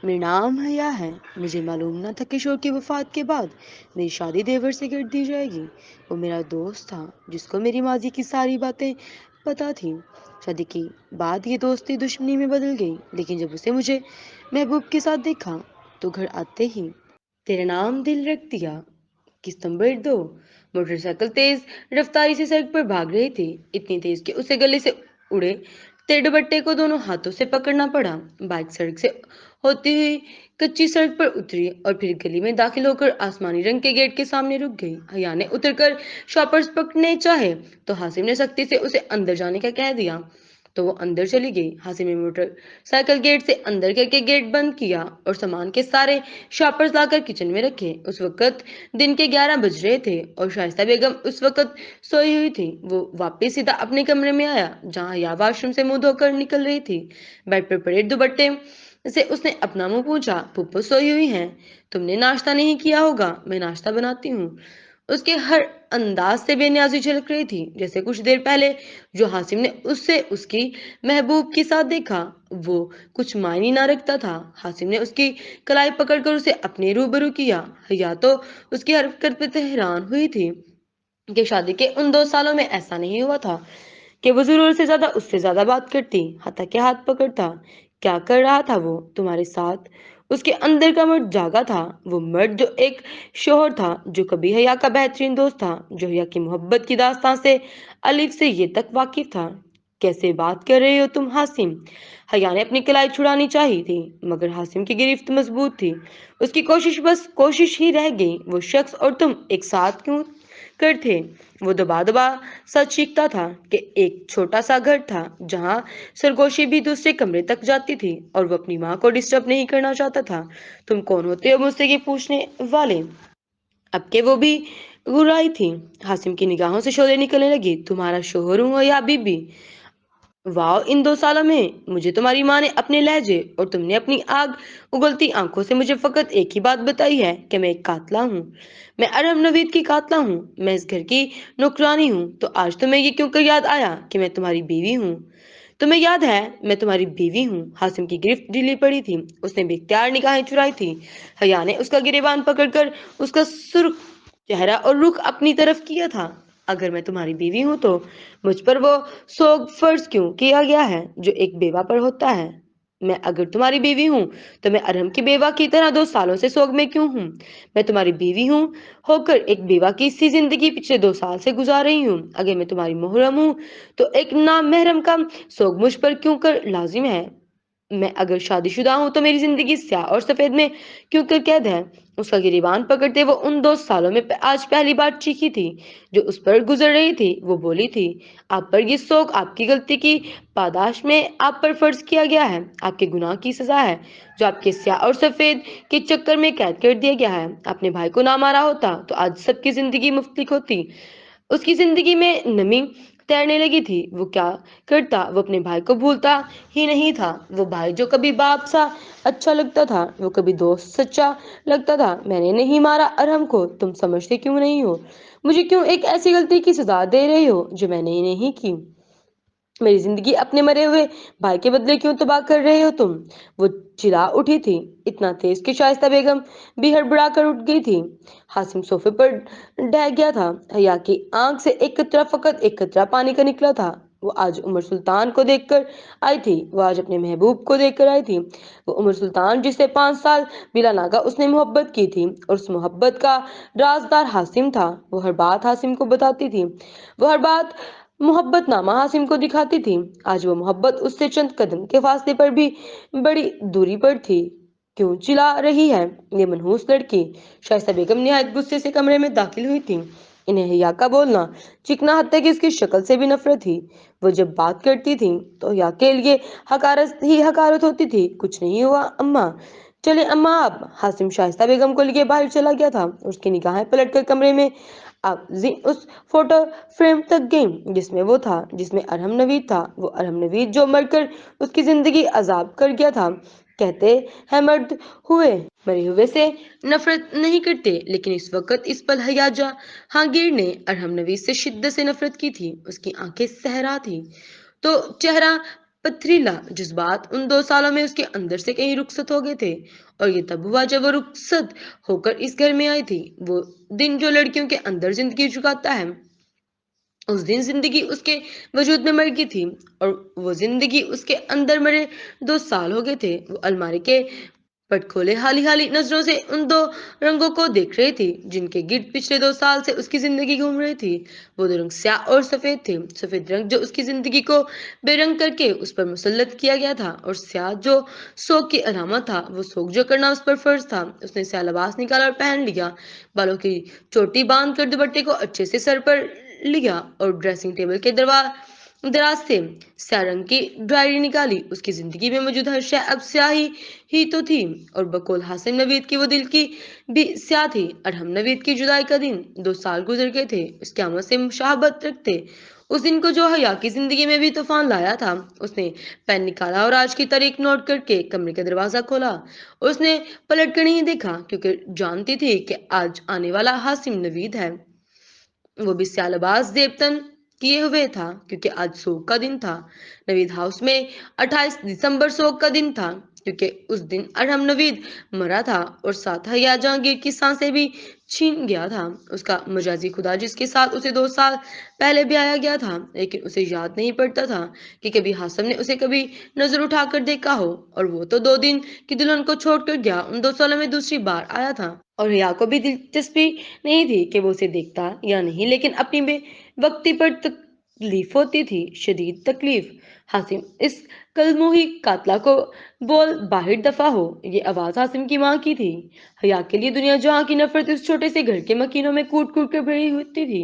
मेरा नाम हया है। मुझे मालूम न था किशोर की वफात के बाद मेरी शादी देवर से कर दी जाएगी। वो मेरा दोस्त था जिसको मेरी माजी की सारी बातें पता थी। शादी के बाद ये दोस्ती दुश्मनी में बदल गई, लेकिन जब उसे मुझे महबूब के साथ देखा तो घर आते ही तेरा नाम दिल रख दिया। किस नंबर 2। मोटरसाइकिल तेज रफ्तारी से सड़क पर भाग रही थी, इतनी तेज कि उसे गले से उड़े तेरे दुपट्टे को दोनों हाथों से पकड़ना पड़ा। बाइक सड़क से होती हुई कच्ची सड़क पर उतरी और फिर गली में दाखिल होकर आसमानी रंग के गेट के सामने रुक गई। हया ने उतरकर शॉपर्स पकड़ने चाहे तो हासिम ने सख्ती से उसे अंदर जाने का कह दिया, तो वो अंदर चली गई। हासिम ने मोटरसाइकिल गेट से अंदर करके गेट बंद किया और सामान के सारे शॉपर्स लाकर किचन में रखे। उस वक्त दिन के 11 बज रहे थे और शाइस्ता बेगम उस वक्त सोई हुई थी। वो वापस सीधा अपने कमरे में आया जहां हया वॉशरूम से मुंह धोकर निकल रही थी। बेड पर पड़े दुपट्टे से उसने अपना मुंह पूछा, पुप्पो सोई हुई हैं? तुमने नाश्ता नहीं किया होगा, मैं नाश्ता बनाती हूँ। उसके हर अंदाज से बेनियाजी झलक रही थी, जैसे कुछ देर पहले जो हासिम ने उससे उसकी महबूब के साथ देखा वो कुछ मायने ना रखता था। हासिम ने उसकी कलाई पकड़कर उसे अपने रूबरू किया। या तो उसकी हरकत पे हैरान हुई थी कि शादी के उन 2 सालों में ऐसा नहीं हुआ था कि वो जरूर से ज्यादा उससे ज्यादा बात करती, हत्या के हाथ पकड़ता। क्या कर रहा था वो तुम्हारे साथ? उसके अंदर का मर्द जागा था, वो मर्द जो एक शोहर था, जो कभी हया का बेहतरीन दोस्त था, जो हया की मोहब्बत की दास्तां से अलिफ से ये तक वाकिफ था। कैसे बात कर रहे हो तुम हासिम? हया ने अपनी कलाई छुड़ानी चाहिए थी, मगर हासिम की गिरफ्त मजबूत थी। उसकी कोशिश बस कोशिश ही रह गई। वो शख्स और तुम एक साथ क्यों कर थे? वो दबा दबा सच सीखता था कि एक छोटा सा घर था जहां सरगोशी भी दूसरे कमरे तक जाती थी और वो अपनी माँ को डिस्टर्ब नहीं करना चाहता था। तुम कौन होते हो मुझसे ये पूछने वाले? अब के वो भी गुर्राई थी। हासिम की निगाहों से शोले निकलने लगी। तुम्हारा शोहर हूं या बीबी? वाह, इन 2 सालों में मुझे तुम्हारी माँ ने अपने लहजे और तुमने अपनी आग उगलती आंखों से मुझे फकत एक ही बात बताई है कि मैं एक कातला हूँ। मैं अरब नवीद की कातला हूँ, मैं इस घर की नौकरानी हूँ। तो आज तुम्हें ये क्यों कर याद आया कि मैं तुम्हारी बीवी हूँ? तुम्हें याद है मैं तुम्हारी बीवी हूँ? हासिम की गिरफ्त ढीली पड़ी थी, उसने बेख्तियार निगाहें चुराई थी। हया ने उसका गिरेबान पकड़कर उसका सुर्ख चेहरा और रुख अपनी तरफ किया था। अगर मैं तुम्हारी बीवी हूं तो मुझ पर वो सोग फर्ज क्यों किया गया है जो एक बेवा पर होता है? मैं अगर तुम्हारी बीवी हूं तो मैं अरहम की बेवा की तरह 2 सालों से सोग में क्यों हूं? मैं तुम्हारी बीवी हूं होकर एक बेवा की सी जिंदगी पिछले 2 साल से गुजार रही हूं। अगर मैं तुम्हारी मोहरम हूं तो एक नाम महरम का सोग मुझ पर क्यों कर लाजिम है? मैं अगर शादीशुदा हूं तो मेरी जिंदगी स्याह और सफेद में क्यों कर कैद है? उसका गिरेबान पकड़ते वो उन 2 सालों में आज पहली बार चीखी थी जो उस पर गुजर रही थी। वो बोली थी, आप पर ये शोक आपकी गलती की पादाश में आप पर फर्ज किया गया है, आपके गुनाह की सजा है जो आपके स्याह और सफेद के चक्कर में कैद कर दिया गया है। अपने भाई को ना मारा होता तो आज सबकी जिंदगी मुफ्तलिक होती। उसकी जिंदगी में नमी तैरने लगी थी। वो क्या करता? वो अपने भाई को भूलता ही नहीं था। वो भाई जो कभी बाप सा अच्छा लगता था, वो कभी दोस्त सच्चा लगता था। मैंने नहीं मारा अरहम को, तुम समझते क्यों नहीं हो? मुझे क्यों एक ऐसी गलती की सजा दे रहे हो जो मैंने नहीं की? मेरी जिंदगी अपने मरे हुए भाई के बदले क्यों तबाह कर रहे हो तुम? वो चिल्ला उठी थी, इतना तेज कि शाइस्ता बेगम भी हड़बड़ा कर उठ गई थी। हासिम सोफे पर ढह गया था। हया की आंख से एक कतरा, फकत एक कतरा पानी का निकला था। वो आज उमर सुल्तान को देखकर आई थी, वो आज अपने महबूब को देखकर आई थी। वो उमर सुल्तान जिससे 5 साल बिला नागा उसने मोहब्बत की थी और उस मोहब्बत का राजदार हासिम था। वो हर बात हासिम को बताती थी, वो हर बात मोहब्बत नामा हासिम को दिखाती थी। आज वो मोहब्बत उससे चंद कदम के फासले पर भी बड़ी दूरी पर थी। क्यों चिल्ला रही है ये मनहूस लड़की? शाइस्ता बेगम निहायत गुस्से से कमरे में दाखिल हुई थी। इन्हें हिया का बोलना, चिकना, हत्या की उसकी शक्ल से भी नफरत थी। वो जब बात करती थी तो हिया के लिए हकारत ही हकारत होती थी। कुछ नहीं हुआ अम्मा, चले अम्मा। अब हासिम शाइस्ता बेगम को लिए बाहर चला गया था। उसकी निगाहें पलटकर कमरे में आगज़ी उस फोटो फ्रेम तक गई जिसमें वो था, जिसमें अरहम नवीद था। वो अरहम नवीद जो मरकर उसकी जिंदगी अजाब कर गया था। कहते हैं मर्द हुए मरे हुए से नफरत नहीं करते, लेकिन इस वक्त इस पल हया जहांगीर ने अरहम नवीद से शिद्दत से नफरत की थी। उसकी आंखें सहरा थी तो चेहरा پتھریلا جذبات ان 2 سالوں میں اس کے اندر سے کہیں رخصت ہو گئے تھے، اور یہ تب ہوا جب وہ رخصت ہو کر اس گھر میں آئی تھی، وہ دن جو لڑکیوں کے اندر زندگی چکاتا ہے۔ اس دن زندگی اس کے وجود میں مر گئی تھی، اور وہ زندگی اس کے اندر مرے 2 سال ہو گئے تھے۔ وہ الماری کے پٹ کھولے حالی حالی نظروں سے ان 2 رنگوں کو دیکھ رہی تھی جن کے گرد پچھلے 2 سال سے اس کی زندگی گھوم رہی تھی۔ وہ 2 رنگ سیاہ اور سفید تھے، سفید رنگ جو اس کی زندگی کو بے رنگ کر کے اس پر مسلط کیا گیا تھا، اور سیاہ جو سوگ کی علامت تھا، وہ سوگ جو کرنا اس پر فرض تھا۔ اس نے سیاہ لباس نکالا اور پہن لیا، بالوں کی چوٹی باندھ کر دوپٹے کو اچھے سے سر پر لیا، اور ڈریسنگ ٹیبل کے دراز سے سیاہ رنگ کی ڈائری نکالی۔ اس کی زندگی میں موجود ہر شے اب سیاہی ہی تو تھی، اور بقول حاسم نوید کی وہ دل کی بھی سیاہ تھی۔ ارحم نوید کی جدائی کا دن 2 سال گزر گئے تھے اس قیامت سے مشابہت رکھتے، اس دن کو جو حیا کی زندگی میں بھی طوفان لایا تھا۔ اس نے پین نکالا اور آج کی تاریخ نوٹ کر کے کمرے کا دروازہ کھولا۔ اس نے پلٹ کر نہیں دیکھا کیونکہ جانتی تھی کہ آج آنے والا حاسم نوید ہے۔ وہ بھی سیاہ لباس زیبتن کیے ہوئے تھا کیونکہ آج سوگ کا دن تھا۔ نوید ہاؤس میں 28 دسمبر سوگ کا دن تھا کیونکہ اس دن ارحم نوید مرا تھا، اور ساتھ حیا جہانگیر کی سانسیں بھی چھین گیا تھا۔ اس کا مجازی خدا جس کے ساتھ اسے 2 سال پہلے بھی آیا گیا تھا، لیکن اسے یاد نہیں پڑتا تھا کہ کبھی حاسم نے اسے کبھی نظر اٹھا کر دیکھا ہو، اور وہ تو 2 دن کی دلہن کو چھوڑ کر گیا ان 2 سالوں میں دوسری بار آیا تھا۔ اور حیا کو بھی دلچسپی نہیں تھی کہ وہ اسے دیکھتا یا نہیں، لیکن اپنی بے وقتی پر تکلیف ہوتی تھی، شدید تکلیف۔ حاسم اس کلموہی قاتلہ کو بول باہر دفع ہو، یہ آواز حاسم کی ماں کی تھی۔ حیا کے لیے دنیا جہاں کی نفرت اس چھوٹے سے گھر کے مکینوں میں کوٹ کوٹ کر بھری ہوتی تھی،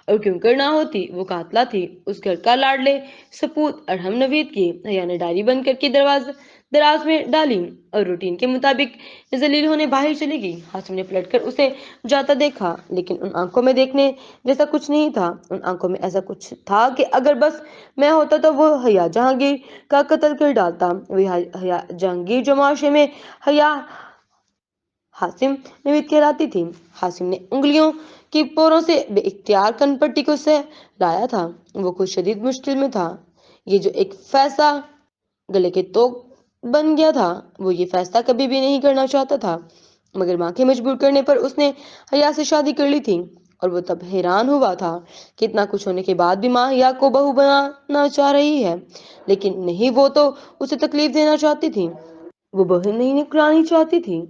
اور کیوں کر نہ ہوتی، وہ قاتلہ تھی اس گھر کا لاڈلے سپوت ارحم نوید کی۔ حیا نے ڈائری بند کر کے دراز میں ڈالی اور روٹین کے مطابق ذلیل ہونے باہر چلی گئی۔ حاسم نے پلٹ کر اسے جاتا دیکھا، لیکن ان آنکھوں میں دیکھنے جیسا کچھ نہیں تھا۔ ان آنکھوں میں ایسا کچھ تھا کہ اگر بس میں ہوتا تو وہ حیا جہانگیر کا قتل کر ڈالتا۔ وہی حیا جہانگیر جو معاشرے میں حیا حاسم نوید کہلاتی تھی۔ حاسم نے انگلیوں کی پوروں سے بے اختیار کن پٹی کو سہلایا تھا۔ وہ خود شدید مشکل میں تھا۔ یہ جو ایک فیصلہ گلے کے توق بن گیا تھا، وہ یہ فیصلہ کبھی بھی نہیں کرنا چاہتا تھا، مگر ماں کے مجبور کرنے پر اس نے حیا سے شادی کر لی تھی، اور وہ تب حیران ہوا تھا کہ اتنا کچھ ہونے کے بعد بھی ماں حیا کو بہو بنانا چاہ رہی ہے، لیکن نہیں، وہ تو اسے تکلیف دینا چاہتی تھی۔ وہ بہن نہیں نکلانی چاہتی تھی،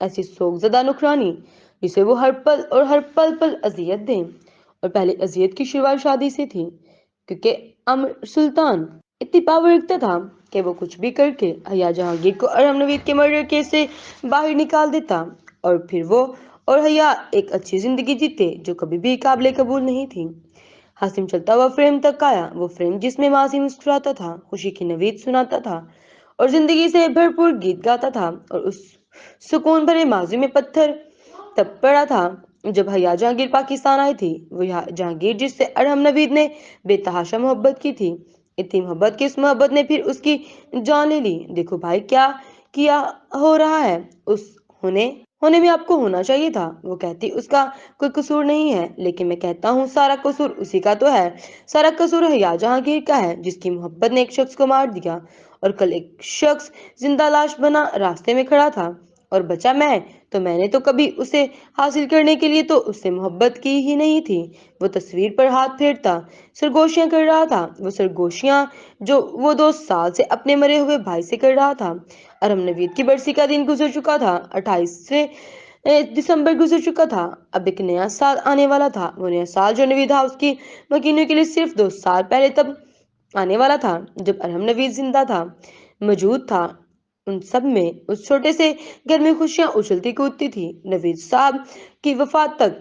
ایسی سوگ زدہ نکرانی جسے وہ ہر پل اور ہر پل اذیت دیں۔ اور پہلی اذیت کی شروعات شادی سے تھی، کیونکہ امر سلطان اتنی پاور رکھتا تھا کہ وہ کچھ بھی کر کے حیا جہانگیر کو ارحم نوید کے مرڈر کیس سے باہر نکال دیتا، اور پھر وہ اور حیا ایک اچھی زندگی جیتے جو کبھی بھی قابل قبول نہیں تھی۔ حاسم چلتا ہوا فریم تک آیا، وہ فریم جس میں ماضی مسکراتا تھا، خوشی کی نوید سناتا تھا، اور زندگی سے بھرپور گیت گاتا تھا، اور اس سکون بھرے ماضی میں پتھر تب پڑا تھا جب حیا جہانگیر پاکستان آئی تھی۔ وہ جہانگیر جس سے ارحم نوید نے بے تحاشا محبت کی تھی، اتنی محبت کہ اس محبت نے پھر اس کی جان لے لی۔ دیکھو بھائی کیا کیا ہو رہا ہے، اس ہونے میں آپ کو ہونا چاہیے تھا۔ وہ کہتی اس کا کوئی قصور نہیں ہے، لیکن میں کہتا ہوں سارا قصور اسی کا تو ہے، سارا قصور حیا جہانگیر کا ہے جس کی محبت نے ایک شخص کو مار دیا، اور کل ایک شخص زندہ لاش بنا راستے میں کھڑا تھا، اور بچا میں تو میں نے تو کبھی اسے حاصل کرنے کے لیے تو اس سے محبت کی ہی نہیں تھی۔ وہ تصویر پر ہاتھ پھیرتا سرگوشیاں کر رہا تھا، وہ سرگوشیاں جو وہ 2 سال سے اپنے مرے ہوئے بھائی سے کر رہا تھا۔ ارحم نوید کی برسی کا دن گزر چکا تھا، 28 دسمبر گزر چکا تھا، اب ایک نیا سال آنے والا تھا۔ وہ نیا سال جو نوید ہاؤس کی مکینوں کے لیے صرف 2 سال پہلے تب آنے والا تھا جب ارحم نوید زندہ تھا، موجود تھا۔ ان سب میں اس چھوٹے سے گھر میں خوشیاں اچھلتی کودتی تھی۔ نوید صاحب کی وفات تک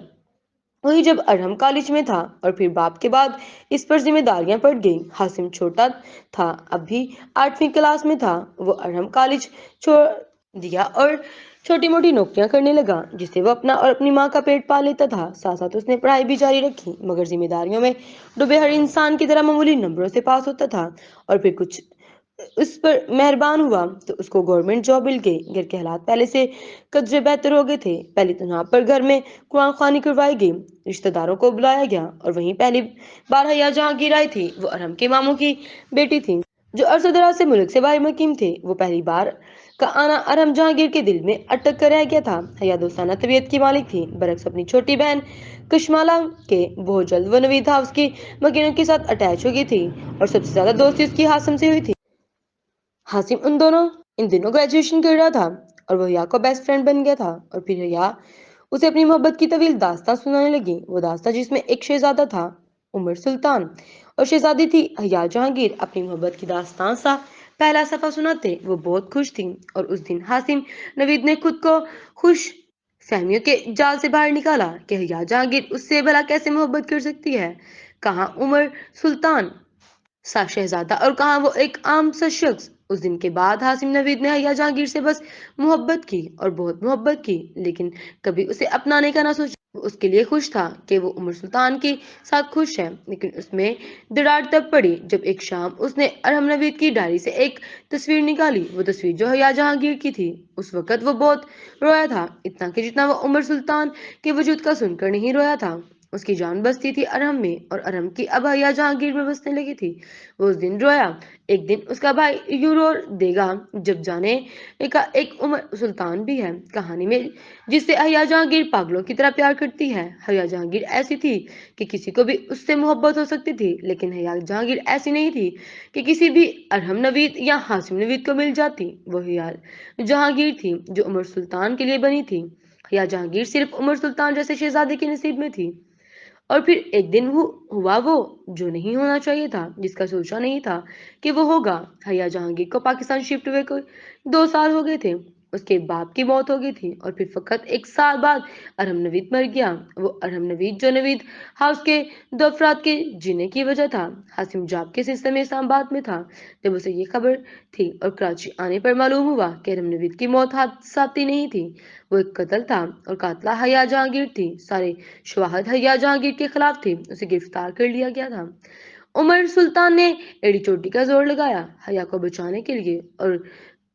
وہی جب ارحم کالج میں تھا، اور پھر باپ کے بعد اس پر ذمہ داریاں پڑ گئیں۔ حاسم چھوٹا تھا، اب بھی 8ویں کلاس میں تھا۔ وہ ارحم کالج چھوڑ دیا اور چھوٹی موٹی نوکریاں کرنے لگا جس سے وہ اپنا اور اپنی ماں کا پیٹ پال لیتا تھا۔ ساتھ ساتھ اس نے پڑھائی بھی جاری رکھی، مگر ذمہ داریوں میں ڈوبے ہر انسان کی طرح معمولی نمبروں سے پاس ہوتا تھا، اور پھر کچھ اس پر مہربان ہوا تو اس کو گورنمنٹ جاب مل گئی۔ گھر کے حالات پہلے سے قدرے بہتر ہو گئے تھے۔ پہلی تنہا پر گھر میں قرآن خوانی کروائی گئی، رشتہ داروں کو بلایا گیا، اور وہیں پہلی بار حیا جہانگیر آئی تھی۔ وہ ارحم کے ماموں کی بیٹی تھی۔ जो अरसों दराज से मुल्क से बाहर मुकीम थे। वो पहली बार का आना अरहम जहांगीर के दिल में अटक कर रह गया था। हया दोस्ताना तबीयत की मालिक थी, बरक्स अपनी छोटी बहन कशमाला के। बहुत जल्द वो नवीद हाउस की मकीनों के साथ अटैच हो गई थी और सबसे ज्यादा दोस्ती उसकी हासिम से हुई थी। हासिम इन दिनों ग्रेजुएशन कर रहा था और वो हया का बेस्ट फ्रेंड बन गया था। और फिर हया उसे अपनी मोहब्बत की तवील दास्तां सुनाने लगी। वो दास्तां जिसमें एक शहजादा था, उमर सुल्तान, और शहजादी थी हया जहांगीर। अपनी मोहब्बत की दास्तां सा पहला सफा सुनाते वो बहुत खुश थी। और उस दिन हासिम नवीद ने खुद को खुश फहमियों के जाल से बाहर निकाला कि हया जहांगीर उससे भला कैसे मोहब्बत कर सकती है। कहाँ उमर सुल्तान सा शहजादा और कहाँ वो एक आम सा शख्स। उस दिन के बाद हासिम नवीद ने हया जहांगीर से बस मोहब्बत की और बहुत मोहब्बत की, लेकिन कभी उसे अपनाने का ना सोचा। वो उसके लिए खुश था कि वो उमर सुल्तान के साथ खुश है, लेकिन उसमें दरार तब पड़ी जब एक शाम उसने अरहम नवीद की डायरी से एक तस्वीर निकाली। वो तस्वीर जो हया जहांगीर की थी। उस वक्त वो बहुत रोया था, इतना कि जितना वो उमर सुल्तान के वजूद का सुनकर नहीं रोया था। उसकी जान बसती थी अरहम में और अरहम की अब हया जहांगीर में बसने लगी थी। वो उस दिन रोया। एक दिन उसका भाई यूं रो देगा जब जाने का एक उमर सुल्तान भी है कहानी में, जिससे हया जहांगीर पागलों की तरह प्यार करती है। हया जहांगीर ऐसी थी कि किसी को भी उससे मोहब्बत हो सकती थी, लेकिन हया जहांगीर ऐसी नहीं थी कि किसी भी अरहम नवीद या हासिम नवीद को मिल जाती। वो हया जहांगीर थी जो उमर सुल्तान के लिए बनी थी। हया जहांगीर सिर्फ उमर सुल्तान जैसे शहजादे के नसीब में थी। और फिर एक दिन हुआ वो जो नहीं होना चाहिए था, जिसका सोचा नहीं था कि वो होगा। हया जहांगीर को पाकिस्तान शिफ्ट हुए को 2 साल हो गए थे। उसके बाप की मौत हो गई थी और फिर फकत 1 साल बाद अरहम नवीद मर गया। वो अरहम नवीद जो नवीद हाउस के 2 अफराद के जीने की वजह था। हासिम जाब के सिलसिले में इस्लामाबाद में था जब उसे ये खबर थी, और कराची आने पर मालूम हुआ कि अरहम नवीद की मौत हादसाती नहीं थी, वो एक कत्ल था और कातला हया जहांगीर थी। सारे शवाहद हया जहांगीर के खिलाफ थे। उसे गिरफ्तार कर लिया गया था। उमर सुल्तान ने एड़ी चोटी का जोर लगाया हया को बचाने के लिए और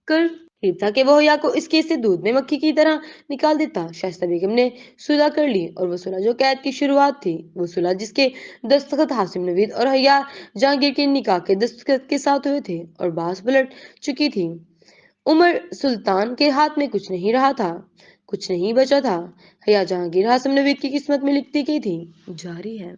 कर करीब था कि वो हया को इस केस से दूध में मक्खी की तरह निकाल देता। शाइस्ता बेगम ने सुलह कर ली और वो सुलह जो कैद की शुरुआत थी, वो सुलह जिसके दस्तखत हासिम नवीद और हया जहांगीर के निकाह के दस्तखत के साथ हुए थे और बास पलट चुकी थी। उमर सुल्तान के हाथ में कुछ नहीं रहा था, कुछ नहीं बचा था। हया जहांगीर हासिम नवीद की किस्मत में लिखती गई थी। जारी है।